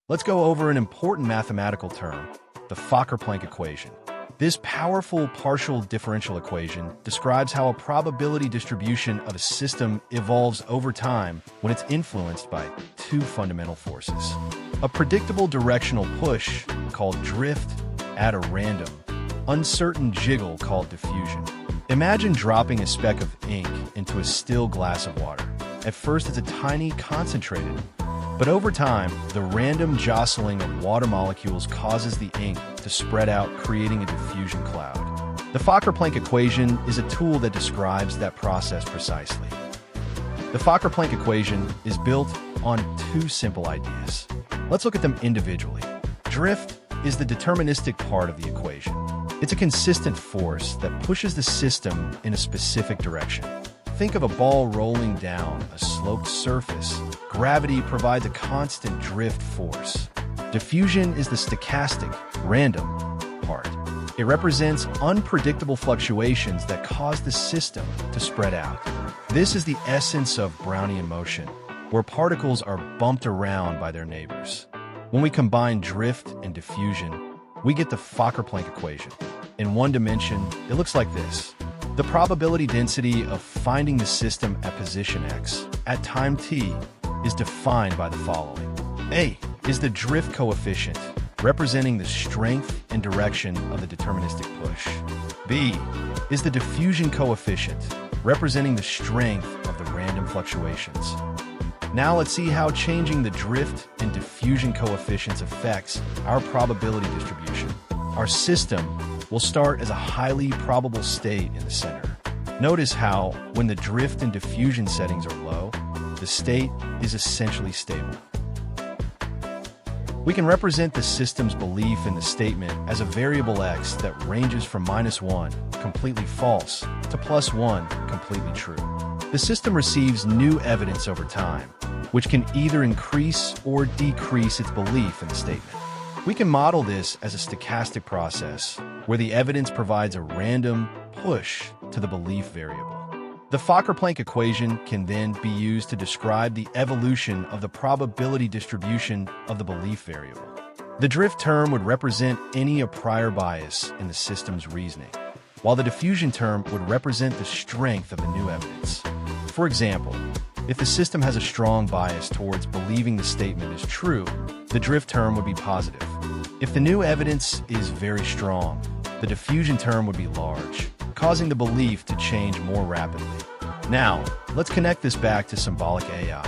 Let's go over an important mathematical term, the Fokker-Planck equation. This powerful partial differential equation describes how a probability distribution of a system evolves over time when it's influenced by two fundamental forces. A predictable directional push, called drift, at a random, uncertain jiggle called diffusion. Imagine dropping a speck of ink into a still glass of water. At first, it's a tiny, concentrated, but over time, the random jostling of water molecules causes the ink to spread out, creating a diffusion cloud. The Fokker-Planck equation is a tool that describes that process precisely. The Fokker-Planck equation is built on two simple ideas. Let's look at them individually. Drift is the deterministic part of the equation. It's a consistent force that pushes the system in a specific direction. Think of a ball rolling down a sloped surface. Gravity provides a constant drift force. Diffusion is the stochastic, random part. It represents unpredictable fluctuations that cause the system to spread out. This is the essence of Brownian motion, where particles are bumped around by their neighbors. When we combine drift and diffusion, we get the Fokker-Planck equation. In one dimension, it looks like this. The probability density of finding the system at position x at time t is defined by the following. A is the drift coefficient, representing the strength and direction of the deterministic push. B is the diffusion coefficient, representing the strength of the random fluctuations. Now let's see how changing the drift and diffusion coefficients affects our probability distribution. Our system will start as a highly probable state in the center. Notice how, when the drift and diffusion settings are low, the state is essentially stable. We can represent the system's belief in the statement as a variable x that ranges from -1, completely false, to +1, completely true. The system receives new evidence over time, which can either increase or decrease its belief in the statement. We can model this as a stochastic process, where the evidence provides a random push to the belief variable. The Fokker-Planck equation can then be used to describe the evolution of the probability distribution of the belief variable. The drift term would represent any a prior bias in the system's reasoning, while the diffusion term would represent the strength of the new evidence. For example, if the system has a strong bias towards believing the statement is true, the drift term would be positive. If the new evidence is very strong, the diffusion term would be large, causing the belief to change more rapidly. Now, let's connect this back to Symbolic AI.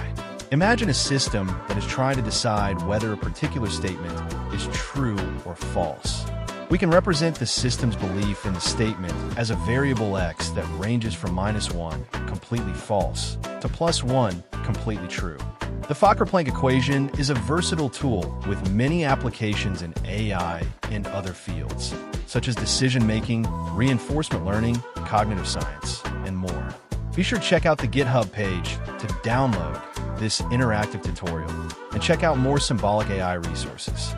Imagine a system that is trying to decide whether a particular statement is true or false. We can represent the system's belief in the statement as a variable x that ranges from -1, completely false, to +1, completely true. The Fokker-Planck equation is a versatile tool with many applications in AI and other fields, such as decision-making, reinforcement learning, cognitive science, and more. Be sure to check out the GitHub page to download this interactive tutorial and check out more Symbolic AI resources.